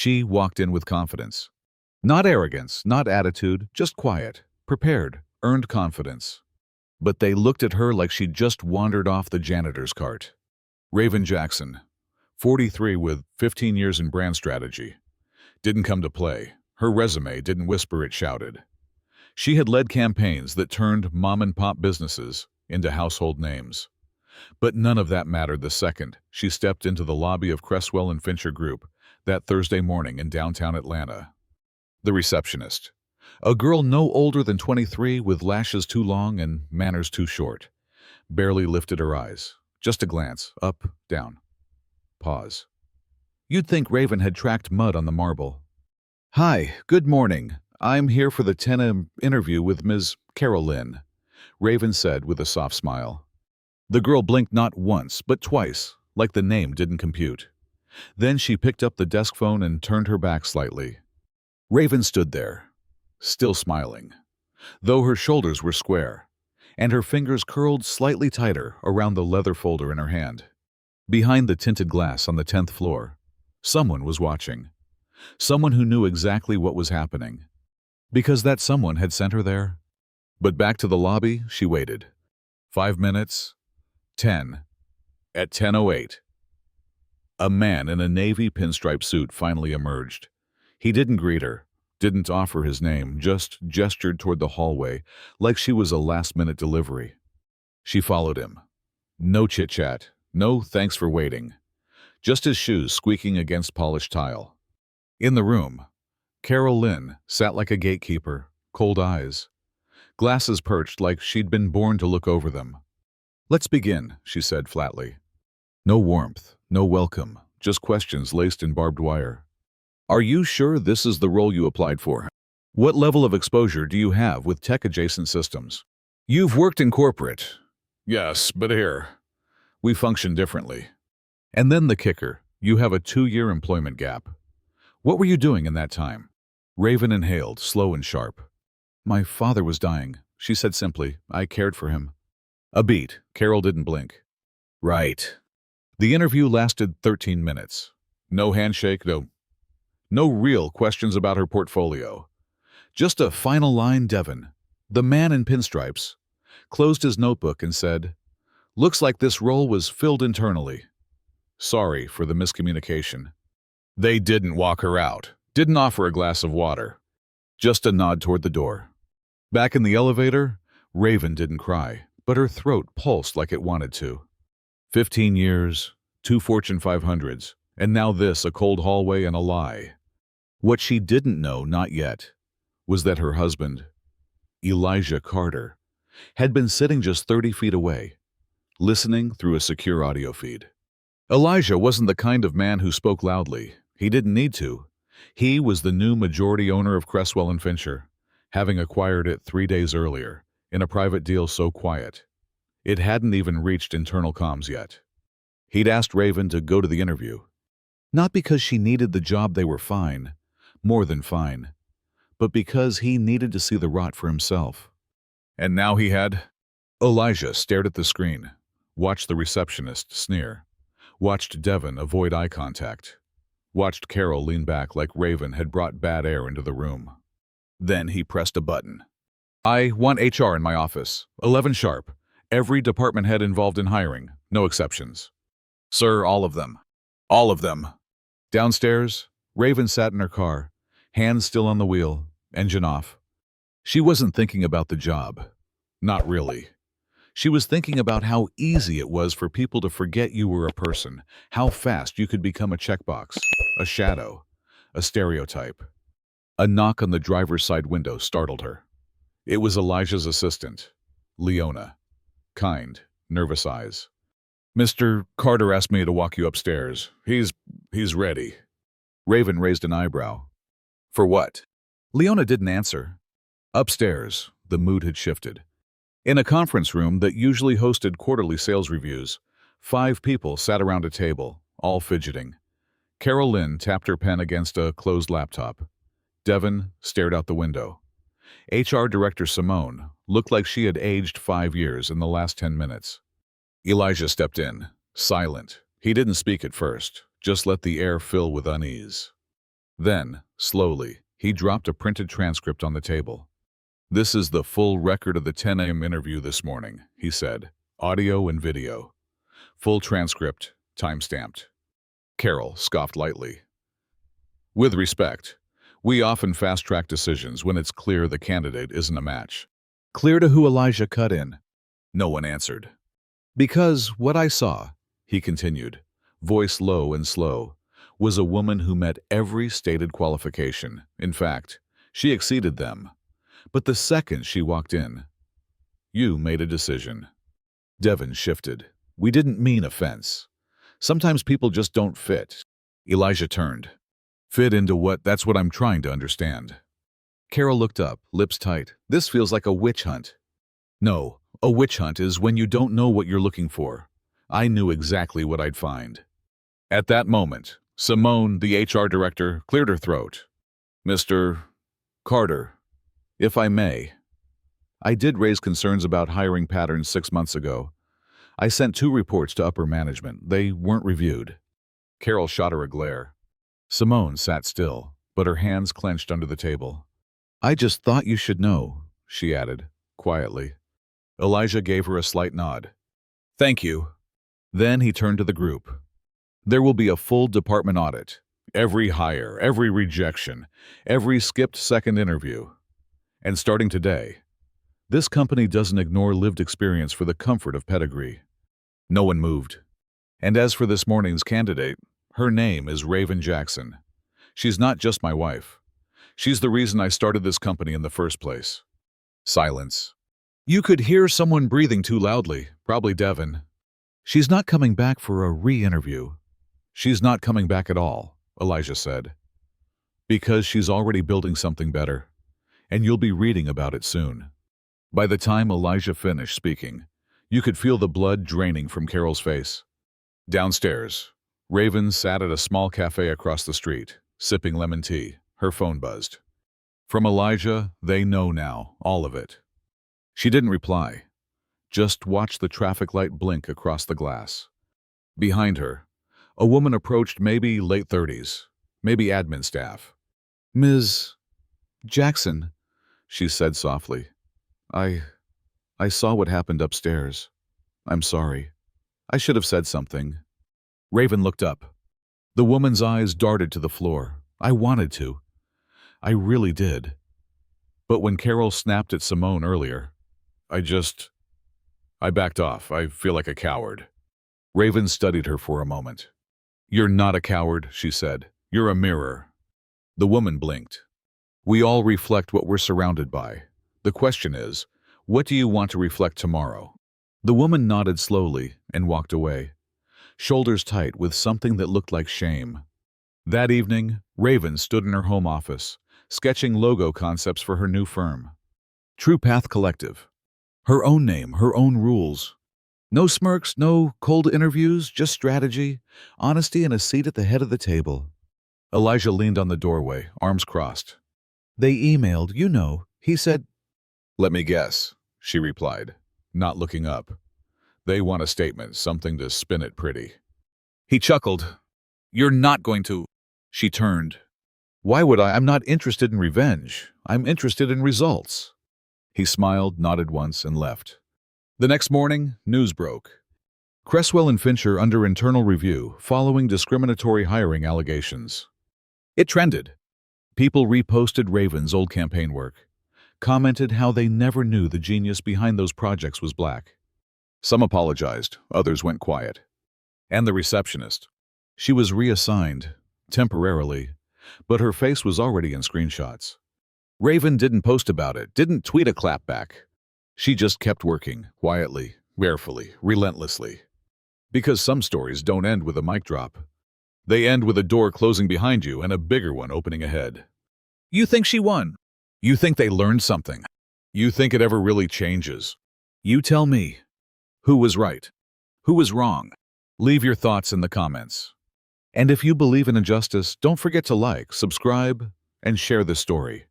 She walked in with confidence. Not arrogance, not attitude, just quiet, prepared, earned confidence. But they looked at her like she'd just wandered off the janitor's cart. Raven Jackson, 43 with 15 years in brand strategy. Didn't come to play. Her resume didn't whisper, it shouted. She had led campaigns that turned mom-and-pop businesses into household names. But none of that mattered the second she stepped into the lobby of Cresswell and Fincher Group that Thursday morning in downtown Atlanta. The receptionist, a girl no older than 23 with lashes too long and manners too short, barely lifted her eyes. Just a glance, up, down. Pause. You'd think Raven had tracked mud on the marble. Hi, good morning. I'm here for the 10 a.m. interview with Ms. Carol Lynn, Raven said with a soft smile. The girl blinked not once, but twice, like the name didn't compute. Then she picked up the desk phone and turned her back slightly. Raven stood there, still smiling, though her shoulders were square, and her fingers curled slightly tighter around the leather folder in her hand. Behind the tinted glass on the 10th floor, someone was watching. Someone who knew exactly what was happening. Because that someone had sent her there. But back to the lobby, she waited. 5 minutes. 10. At 10:08. A man in a navy pinstripe suit finally emerged. He didn't greet her, didn't offer his name, just gestured toward the hallway like she was a last-minute delivery. She followed him. No chit-chat, no thanks for waiting. Just his shoes squeaking against polished tile. In the room, Carol Lynn sat like a gatekeeper, cold eyes. Glasses perched like she'd been born to look over them. Let's begin, she said flatly. No warmth, no welcome, just questions laced in barbed wire. Are you sure this is the role you applied for? What level of exposure do you have with tech-adjacent systems? You've worked in corporate. Yes, but here, we function differently. And then the kicker, you have a 2-year employment gap. What were you doing in that time? Raven inhaled, slow and sharp. My father was dying, she said simply. I cared for him. A beat. Carol didn't blink. Right. The interview lasted 13 minutes. No handshake, no real questions about her portfolio. Just a final line. Devin, the man in pinstripes, closed his notebook and said, "Looks like this role was filled internally. Sorry for the miscommunication." They didn't walk her out, didn't offer a glass of water. Just a nod toward the door. Back in the elevator, Raven didn't cry, but her throat pulsed like it wanted to. 15 years, 2 Fortune 500s, and now this, a cold hallway and a lie. What she didn't know, not yet, was that her husband, Elijah Carter, had been sitting just 30 feet away, listening through a secure audio feed. Elijah wasn't the kind of man who spoke loudly. He didn't need to. He was the new majority owner of Cresswell and Fincher, having acquired it 3 days earlier, in a private deal so quiet. It hadn't even reached internal comms yet. He'd asked Raven to go to the interview. Not because she needed the job, they were fine, more than fine, but because he needed to see the rot for himself. And now he had. Elijah stared at the screen, watched the receptionist sneer, watched Devin avoid eye contact, watched Carol lean back like Raven had brought bad air into the room. Then he pressed a button. I want HR in my office, 11 sharp. Every department head involved in hiring, no exceptions. Sir, all of them. All of them. Downstairs, Raven sat in her car, hands still on the wheel, engine off. She wasn't thinking about the job. Not really. She was thinking about how easy it was for people to forget you were a person, how fast you could become a checkbox, a shadow, a stereotype. A knock on the driver's side window startled her. It was Elijah's assistant, Leona. Kind, nervous eyes. Mr. Carter asked me to walk you upstairs. He's ready. Raven raised an eyebrow. For what? Leona didn't answer. Upstairs, the mood had shifted. In a conference room that usually hosted quarterly sales reviews, 5 people sat around a table, all fidgeting. Carol Lynn tapped her pen against a closed laptop. Devin stared out the window. HR Director Simone looked like she had aged 5 years in the last 10 minutes. Elijah stepped in, silent. He didn't speak at first, just let the air fill with unease. Then, slowly, he dropped a printed transcript on the table. "This is the full record of the 10 a.m. interview this morning," he said. "Audio and video. Full transcript, time-stamped." Carol scoffed lightly. "With respect, we often fast-track decisions when it's clear the candidate isn't a match." "Clear to who?" Elijah cut in. No one answered. "Because what I saw," he continued, voice low and slow, "was a woman who met every stated qualification. In fact, she exceeded them. But the second she walked in, you made a decision." Devon shifted. "We didn't mean offense. Sometimes people just don't fit." Elijah turned. "Fit into what? That's what I'm trying to understand." Carol looked up, lips tight. "This feels like a witch hunt." "No, a witch hunt is when you don't know what you're looking for. I knew exactly what I'd find." At that moment, Simone, the HR director, cleared her throat. "Mr. Carter, if I may, I did raise concerns about hiring patterns 6 months ago. I sent 2 reports to upper management. They weren't reviewed." Carol shot her a glare. Simone sat still, but her hands clenched under the table. "I just thought you should know," she added, quietly. Elijah gave her a slight nod. "Thank you." Then he turned to the group. "There will be a full department audit. Every hire, every rejection, every skipped second interview. And starting today, this company doesn't ignore lived experience for the comfort of pedigree." No one moved. "And as for this morning's candidate, her name is Raven Jackson. She's not just my wife. She's the reason I started this company in the first place." Silence. You could hear someone breathing too loudly, probably Devon. "She's not coming back for a re-interview." "She's not coming back at all," Elijah said. "Because she's already building something better. And you'll be reading about it soon." By the time Elijah finished speaking, you could feel the blood draining from Carol's face. Downstairs, Raven sat at a small cafe across the street, sipping lemon tea. Her phone buzzed. From Elijah, they know now, all of it. She didn't reply, just watched the traffic light blink across the glass. Behind her, a woman approached, maybe late 30s, maybe admin staff. "Ms. Jackson," she said softly. I saw what happened upstairs. I'm sorry. I should have said something." Raven looked up. The woman's eyes darted to the floor. "I wanted to. I really did. But when Carol snapped at Simone earlier, I backed off. I feel like a coward." Raven studied her for a moment. "You're not a coward," she said. "You're a mirror." The woman blinked. "We all reflect what we're surrounded by. The question is, what do you want to reflect tomorrow?" The woman nodded slowly and walked away, shoulders tight with something that looked like shame. That evening, Raven stood in her home office, sketching logo concepts for her new firm. True Path Collective. Her own name, her own rules. No smirks, no cold interviews, just strategy, honesty, and a seat at the head of the table. Elijah leaned on the doorway, arms crossed. "They emailed, you know," he said. "Let me guess," she replied, not looking up. "They want a statement, something to spin it pretty." He chuckled. "You're not going to." She turned. "Why would I? I'm not interested in revenge. I'm interested in results." He smiled, nodded once, and left. The next morning, news broke. Cresswell and Fincher under internal review following discriminatory hiring allegations. It trended. People reposted Raven's old campaign work, commented how they never knew the genius behind those projects was black. Some apologized, others went quiet. And the receptionist. She was reassigned, temporarily, but her face was already in screenshots. Raven didn't post about it, didn't tweet a clapback. She just kept working, quietly, carefully, relentlessly. Because some stories don't end with a mic drop. They end with a door closing behind you and a bigger one opening ahead. You think she won? You think they learned something? You think it ever really changes? You tell me. Who was right? Who was wrong? Leave your thoughts in the comments. And if you believe in injustice, don't forget to like, subscribe, and share this story.